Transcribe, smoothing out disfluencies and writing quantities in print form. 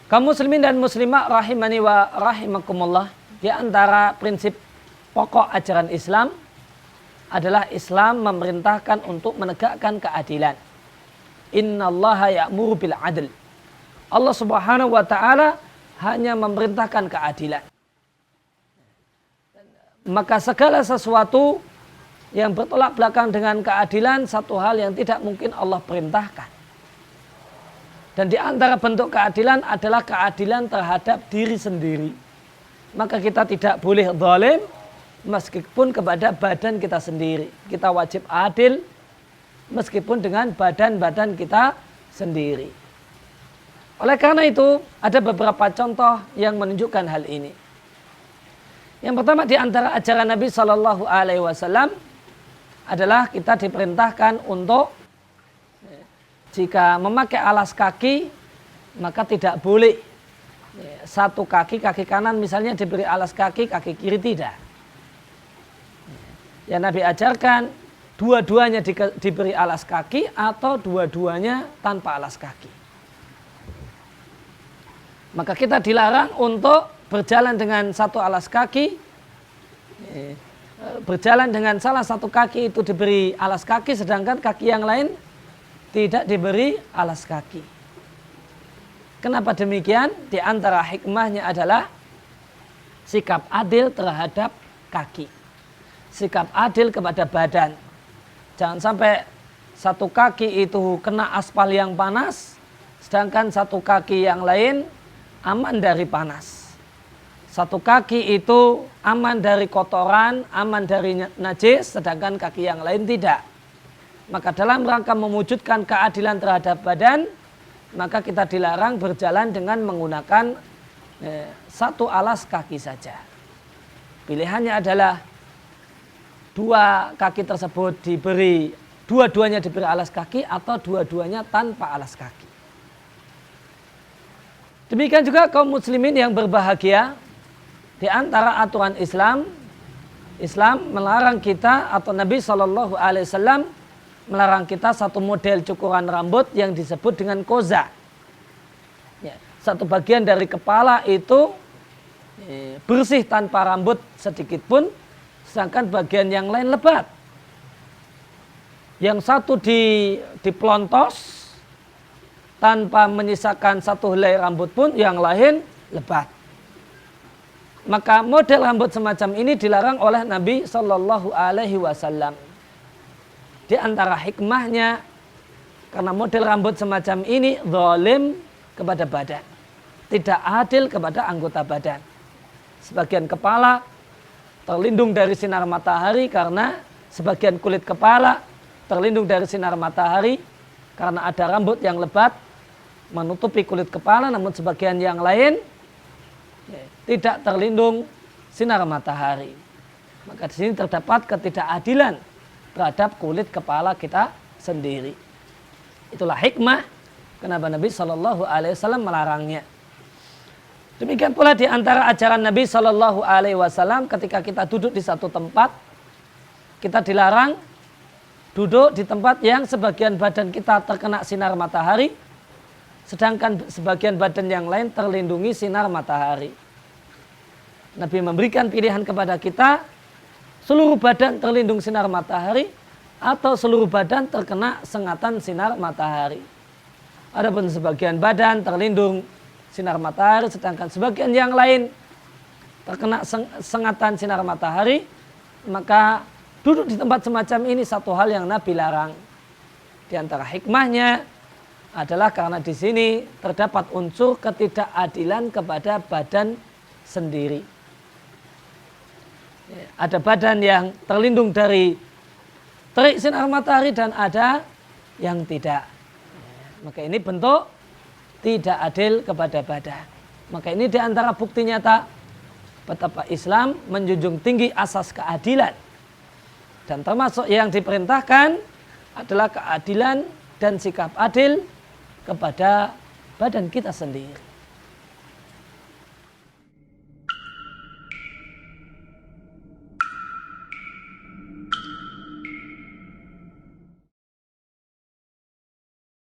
Kaum muslimin dan muslimah rahimani wa rahimakumullah, di antara prinsip pokok ajaran Islam adalah Islam memerintahkan untuk menegakkan keadilan. Innallaha ya'muru bil adl. Allah Subhanahu wa taala hanya memerintahkan keadilan. Maka segala sesuatu yang bertolak belakang dengan keadilan satu hal yang tidak mungkin Allah perintahkan. Dan di antara bentuk keadilan adalah keadilan terhadap diri sendiri. Maka kita tidak boleh zalim meskipun kepada badan kita sendiri. Kita wajib adil meskipun dengan badan-badan kita sendiri. Oleh karena itu ada beberapa contoh yang menunjukkan hal ini. Yang pertama di antara ajaran Nabi Shallallahu Alaihi Wasallam adalah kita diperintahkan untuk jika memakai alas kaki maka tidak boleh satu kaki kanan misalnya diberi alas kaki kiri tidak. Ya Nabi ajarkan dua-duanya diberi alas kaki atau dua-duanya tanpa alas kaki. Maka kita dilarang untuk berjalan dengan satu alas kaki, berjalan dengan salah satu kaki itu diberi alas kaki sedangkan kaki yang lain tidak diberi alas kaki. Kenapa demikian? Di antara hikmahnya adalah sikap adil terhadap kaki. Sikap adil kepada badan. Jangan sampai satu kaki itu kena aspal yang panas, sedangkan satu kaki yang lain aman dari panas. Satu kaki itu aman dari kotoran, aman dari najis, sedangkan kaki yang lain tidak. Maka dalam rangka mewujudkan keadilan terhadap badan, maka kita dilarang berjalan dengan menggunakan satu alas kaki saja. Pilihannya adalah dua kaki tersebut diberi, dua-duanya diberi alas kaki atau dua-duanya tanpa alas kaki. Demikian juga kaum muslimin yang berbahagia, di antara aturan Islam, Islam melarang kita atau Nabi Shallallahu Alaihi Wasallam melarang kita satu model cukuran rambut yang disebut dengan koza. Ya, satu bagian dari kepala itu bersih tanpa rambut sedikit pun, sedangkan bagian yang lain lebat. Yang satu dipelontos tanpa menyisakan satu helai rambut pun, yang lain lebat. Maka model rambut semacam ini dilarang oleh Nabi Shallallahu Alaihi Wasallam. Di antara hikmahnya, karena model rambut semacam ini zalim kepada badan, tidak adil kepada anggota badan. Sebagian kepala terlindung dari sinar matahari karena sebagian kulit kepala terlindung dari sinar matahari karena ada rambut yang lebat menutupi kulit kepala, namun sebagian yang lain tidak terlindung sinar matahari. Maka di sini terdapat ketidakadilan terhadap kulit kepala kita sendiri. Itulah hikmah kenapa Nabi Shallallahu Alaihi Wasallam melarangnya. Demikian pula di antara ajaran Nabi Shallallahu Alaihi Wasallam ketika kita duduk di satu tempat, kita dilarang duduk di tempat yang sebagian badan kita terkena sinar matahari, sedangkan sebagian badan yang lain terlindungi sinar matahari. Nabi memberikan pilihan kepada kita, seluruh badan terlindung sinar matahari atau seluruh badan terkena sengatan sinar matahari. Adapun sebagian badan terlindung sinar matahari sedangkan sebagian yang lain terkena sengatan sinar matahari, maka duduk di tempat semacam ini satu hal yang Nabi larang. Di antara hikmahnya adalah karena di sini terdapat unsur ketidakadilan kepada badan sendiri. Ada badan yang terlindung dari terik sinar matahari dan ada yang tidak. Maka ini bentuk tidak adil kepada badan. Maka ini diantara bukti nyata betapa Islam menjunjung tinggi asas keadilan. Dan termasuk yang diperintahkan adalah keadilan dan sikap adil kepada badan kita sendiri.